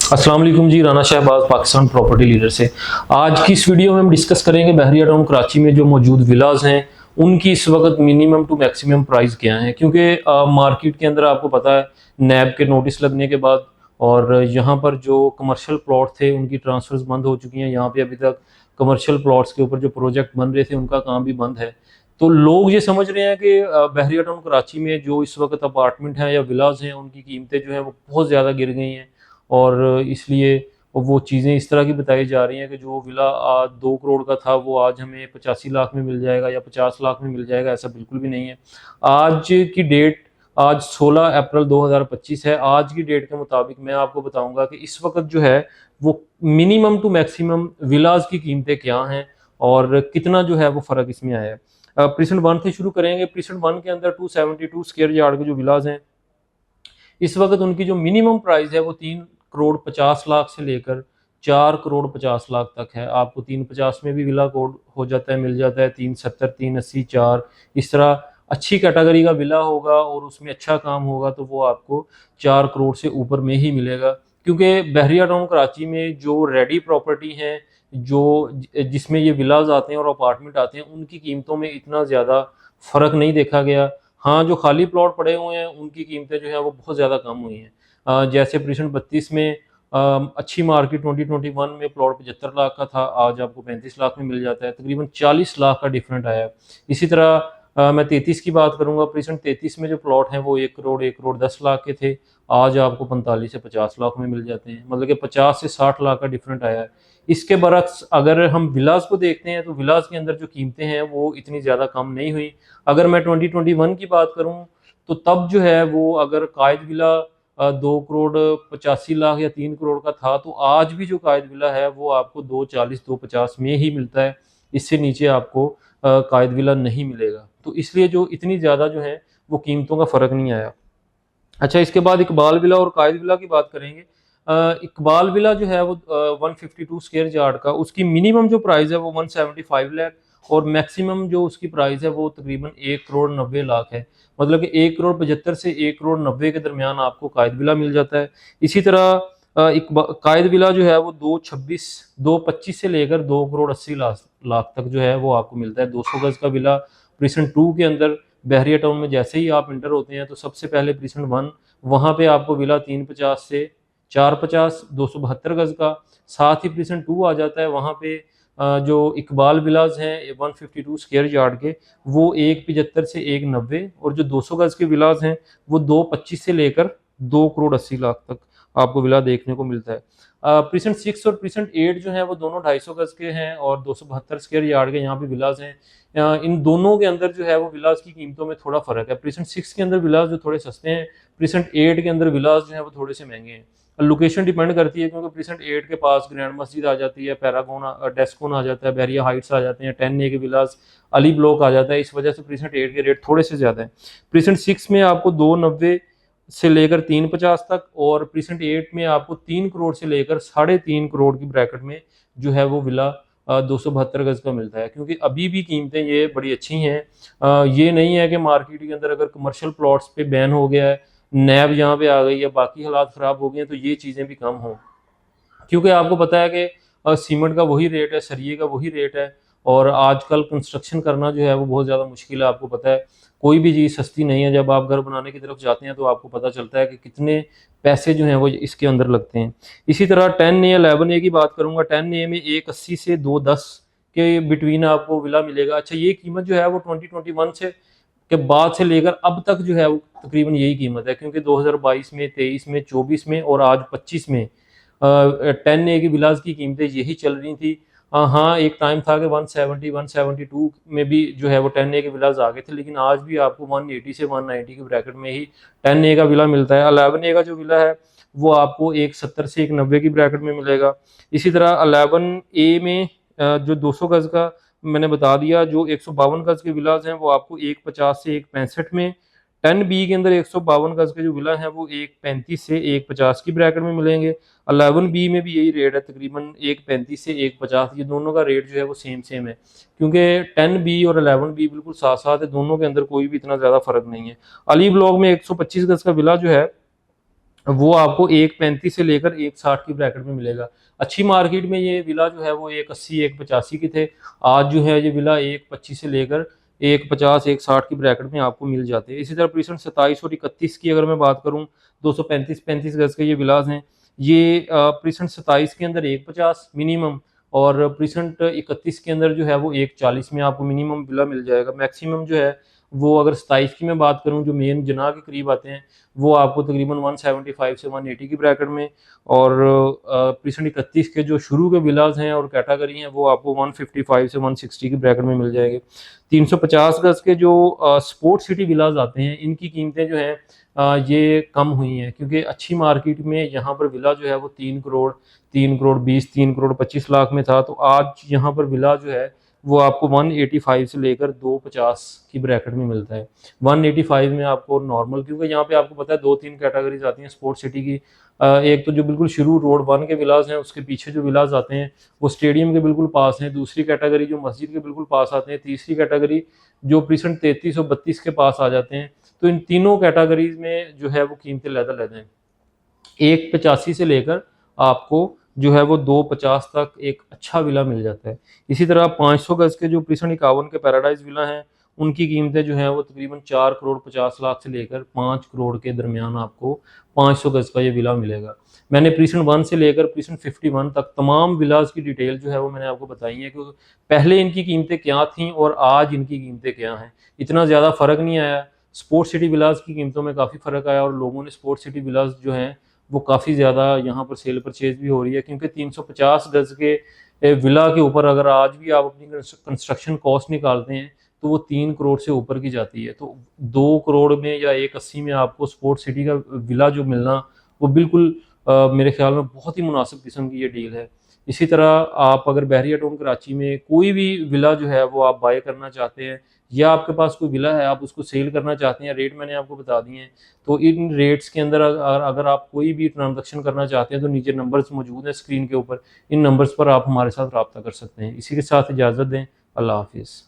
अस्सलाम वालेकुम जी, Rana Shahbaz Pakistan property leader से। आज की इस वीडियो में हम डिस्कस करेंगे बहरिया टाउन कराची में जो मौजूद विलाज हैं उनकी इस वक्त मिनिमम टू मैक्सिमम प्राइस क्या है, क्योंकि मार्केट के अंदर आपको पता है नैब के नोटिस लगने के बाद और यहाँ पर जो कमर्शियल प्लॉट थे उनकी ट्रांसफर्स बंद हो चुकी हैं। यहाँ पे अभी तक कमर्शियल प्लॉट्स के ऊपर जो प्रोजेक्ट बन रहे थे उनका काम भी बंद है। तो लोग ये समझ रहे हैं कि बहरिया टाउन कराची में जो इस वक्त अपार्टमेंट हैं या विलाज हैं उनकी कीमतें जो हैं वो बहुत ज़्यादा गिर गई हैं और इसलिए वो चीज़ें इस तरह की बताई जा रही हैं कि जो विला 2 करोड़ का था वो आज हमें 85 लाख में मिल जाएगा या 50 लाख में मिल जाएगा। ऐसा बिल्कुल भी नहीं है। आज की डेट, आज 16 अप्रैल 2025 है। आज की डेट के मुताबिक मैं आपको बताऊंगा कि इस वक्त जो है वो मिनिमम टू मैक्सिमम विलाज की कीमतें क्या हैं और कितना जो है वो फ़र्क इसमें आया है। प्रीसेंट वन से शुरू करेंगे। प्रीसेंट वन के अंदर 272 स्क्वायर यार्ड के जो विलाज हैं इस वक्त उनकी जो मिनिमम प्राइस है वो 3 करोड़ 50 लाख से लेकर 4 करोड़ 50 लाख तक है। आपको 350 में भी विला कोड हो जाता है, मिल जाता है 370, 380, 4 इस तरह अच्छी कैटेगरी का विला होगा और उसमें अच्छा काम होगा तो वो आपको 4 करोड़ से ऊपर में ही मिलेगा। क्योंकि बहरिया टाउन कराची में जो रेडी प्रॉपर्टी हैं, जो जिसमें ये विलाज आते हैं और अपार्टमेंट आते हैं, उनकी कीमतों में इतना ज़्यादा फ़र्क नहीं देखा गया। हाँ, जो खाली प्लॉट पड़े हुए हैं उनकी कीमतें जो है वो बहुत ज़्यादा कम हुई हैं। जैसे प्रीसेंट 32 में अच्छी मार्केट 2021 में प्लॉट 75 लाख का था, आज आपको 35 लाख में मिल जाता है। तकरीबन 40 लाख का डिफरेंट आया है। इसी तरह मैं 33 की बात करूंगा। प्रीसेंट 33 में जो प्लॉट हैं वो 1 करोड़ 10 लाख के थे, आज आपको 45 से 50 लाख में मिल जाते हैं। मतलब कि 50 से 60 लाख का डिफरेंट आया है। इसके बरक्स अगर हम विलास को देखते हैं तो विलास के अंदर जो कीमतें हैं वो इतनी ज़्यादा कम नहीं हुई। अगर मैं 2021 की बात करूं तो तब जो है वो अगर कायद विला 2 करोड़ 85 लाख या 3 करोड़ का था तो आज भी जो कायद विला है वो आपको 240 250 में ही मिलता है। इससे नीचे आपको कायद विला नहीं मिलेगा। तो इसलिए जो इतनी ज़्यादा जो है वो कीमतों का फ़र्क नहीं आया। अच्छा, इसके बाद इकबाल विला और कायद विला की बात करेंगे। इकबाल विला जो है वो 152 स्क्वायर यार्ड का, उसकी मिनिमम जो प्राइस है वो 175 लाख और मैक्सिमम जो उसकी प्राइस है वो तकरीबन 1 करोड़ 90 लाख है। मतलब कि 1 करोड़ 75 से 1 करोड़ 90 के दरमियान आपको कायद विला मिल जाता है। इसी तरह कायद विला जो है वो 225 से लेकर 2 करोड़ 80 लाख तक जो है वो आपको मिलता है। 200 गज का विला प्रीसेंट टू के अंदर बहरिया टाउन में जैसे ही आप इंटर होते हैं तो सबसे पहले प्रीसेंट वन, वहाँ पे आपको विला 350 से 450 272 गज का। साथ ही प्रीसेंट टू आ जाता है, वहाँ पे जो इकबाल विलाज हैं 152 स्क्वायर यार्ड के वो 175 से 190 और जो 200 गज के विलाज हैं वो 225 से लेकर 2 करोड़ 80 लाख तक आपको विला देखने को मिलता है। प्रीसेंट सिक्स और प्रीसेंट एट जो है वो दोनों 250 गज के हैं और 272 स्क्वायर यार्ड के यहाँ पे विलाज हैं। इन दोनों के अंदर जो है वो विलाज की कीमतों में थोड़ा फर्क है। प्रीसेंट सिक्स के अंदर विलाज जो थोड़े सस्ते हैं, प्रीसेंट एट के अंदर विलाज जो है वो थोड़े से महंगे हैं। लोकेशन डिपेंड करती है, क्योंकि प्रीसेंट एट के पास ग्रैंड मस्जिद आ जाती है, पैरागोन डेस्कोन आ जाता है, बहरिया हाइट्स आ जाते हैं, 10A के विलाज, अली ब्लॉक आ जाता है। इस वजह से प्रीसेंट एट के रेट थोड़े से ज़्यादा है। प्रीसेंट सिक्स में आपको 290 से लेकर 350 तक और प्रीसेंट एट में आपको 3 करोड़ से लेकर 3.5 करोड़ की ब्रैकेट में जो है वो विला 272 गज का मिलता है। क्योंकि अभी भी कीमतें ये बड़ी अच्छी हैं। ये नहीं है कि मार्केट के अंदर अगर कमर्शियल प्लॉट्स पे बैन हो गया है, नैब यहाँ पे आ गई है, बाकी हालात ख़राब हो गए हैं तो ये चीज़ें भी कम हों। क्योंकि आपको पता है कि सीमेंट का वही रेट है, सरिये का वही रेट है और आजकल कंस्ट्रक्शन करना जो है वो बहुत ज़्यादा मुश्किल है। आपको पता है कोई भी चीज़ सस्ती नहीं है। जब आप घर बनाने की तरफ जाते हैं तो आपको पता चलता है कि कितने पैसे जो हैं वो इसके अंदर लगते हैं। इसी तरह 10A 11A की बात करूँगा। 10A में 180 से 210 के बिटवीन आपको विला मिलेगा। अच्छा, ये कीमत जो है वो 2021 से के बाद से लेकर अब तक जो है वो तकरीबन यही कीमत है, क्योंकि 2022 में, 23 में, 24 में और आज 25 में 10A की विलास की कीमतें यही चल रही थी। हाँ, एक टाइम था कि 170 172 में भी जो है वो 10A के विलास आ गए थे, लेकिन आज भी आपको 180 से 190 के ब्रैकेट में ही 10A का विला मिलता है। 11A का जो विला है वो आपको 170 से 190 की ब्रैकेट में मिलेगा। इसी तरह 11A में जो 200 गज का मैंने बता दिया, जो 152 गज के विलास हैं वो आपको 150 से 165 में। 10B के अंदर 152 गज के जो विला हैं वो 135 से 150 की ब्रैकेट में मिलेंगे। 11B में भी यही रेट है, तकरीबन 135 से 150। ये दोनों का रेट जो है वो सेम सेम है, क्योंकि 10B और 11B बिल्कुल साथ साथ है, दोनों के अंदर कोई भी इतना ज़्यादा फर्क नहीं है। अली ब्लॉक में 125 गज का विला जो है वो आपको 1.35 से लेकर 1.60 की ब्रैकेट में मिलेगा। अच्छी मार्केट में ये विला जो है वो 1.80 1.85 के थे। आज जो है ये विला 1.25 से लेकर 1.50 1.60 की ब्रैकेट में आपको मिल जाते हैं। इसी तरह प्रीसेंट 27 और 31 की अगर मैं बात करूँ, 235 गज के ये विलास हैं। ये प्रीसेंट 27 के अंदर 1.50 मिनिमम, और प्रीसेंट 31 के अंदर जो है वो 1.40 में आपको मिनिमम विला मिल जाएगा। मैक्सिमम जो है वो, अगर 27 की मैं बात करूं, जो मेन जना के करीब आते हैं, वो आपको तकरीबन 175 से 180 की ब्रैकेट में, और प्रीसेंट 31 के जो शुरू के विलास हैं और कैटेगरी हैं वो आपको 155 से 160 की ब्रैकेट में मिल जाएंगे। 350 गज के जो स्पोर्ट सिटी विलास आते हैं, इनकी कीमतें जो हैं ये कम हुई हैं, क्योंकि अच्छी मार्केट में यहाँ पर विला जो है वो 3 करोड़ 20, 3 करोड़ 25 लाख में था। तो आज यहाँ पर विला जो है वो आपको 185 से लेकर 250 की ब्रैकेट में मिलता है। 185 में आपको नॉर्मल, क्योंकि यहाँ पे आपको पता है 2-3 कैटेगरीज आती हैं स्पोर्ट्स सिटी की। एक तो जो बिल्कुल शुरू रोड 1 के विलास हैं, उसके पीछे जो विलास आते हैं वो स्टेडियम के बिल्कुल पास हैं। दूसरी कैटेगरी जो मस्जिद के बिल्कुल पास आते हैं। तीसरी कैटेगरी जो प्रीसेंट 33 और 32 के पास आ जाते हैं। तो इन तीनों कैटेगरीज में जो है वो कीमतें लहदा हैं। 1.85 से लेकर आपको जो है वो 2.50 तक एक अच्छा विला मिल जाता है। इसी तरह 500 गज के जो प्रीसेंट 51 के पैराडाइज विला हैं, उनकी कीमतें जो हैं वो तकरीबन 4 करोड़ 50 लाख से लेकर 5 करोड़ के दरमियान आपको 500 गज का ये विला मिलेगा। मैंने प्रीसेंट 1 से लेकर प्रीसेंट 51 तक तमाम विलास की डिटेल जो है वो मैंने आपको बताई है कि पहले इनकी कीमतें क्या थी और आज इनकी कीमतें क्या हैं। इतना ज़्यादा फ़र्क नहीं आया। स्पोर्ट्स सिटी विलास की कीमतों में काफ़ी फ़र्क आया, और लोगों ने स्पोर्ट्स सिटी विलास जो हैं वो काफ़ी ज़्यादा यहाँ पर सेल परचेज भी हो रही है, क्योंकि 350 गज के विला के ऊपर अगर आज भी आप अपनी कंस्ट्रक्शन कॉस्ट निकालते हैं तो वो 3 करोड़ से ऊपर की जाती है। तो 2 करोड़ में या 1.80 में आपको स्पोर्ट्स सिटी का विला जो मिलना, वो बिल्कुल मेरे ख्याल में बहुत ही मुनासिब किस्म की ये डील है। इसी तरह आप अगर बहरिया टाउन कराची में कोई भी विला जो है वो आप बाय करना चाहते हैं, या आपके पास कोई विला है आप उसको सेल करना चाहते हैं, रेट मैंने आपको बता दिए हैं, तो इन रेट्स के अंदर अगर आप कोई भी ट्रांजैक्शन करना चाहते हैं तो नीचे नंबर्स मौजूद हैं स्क्रीन के ऊपर। इन नंबर्स पर आप हमारे साथ रब्ता कर सकते हैं। इसी के साथ इजाज़त दें। अल्लाह हाफिज़।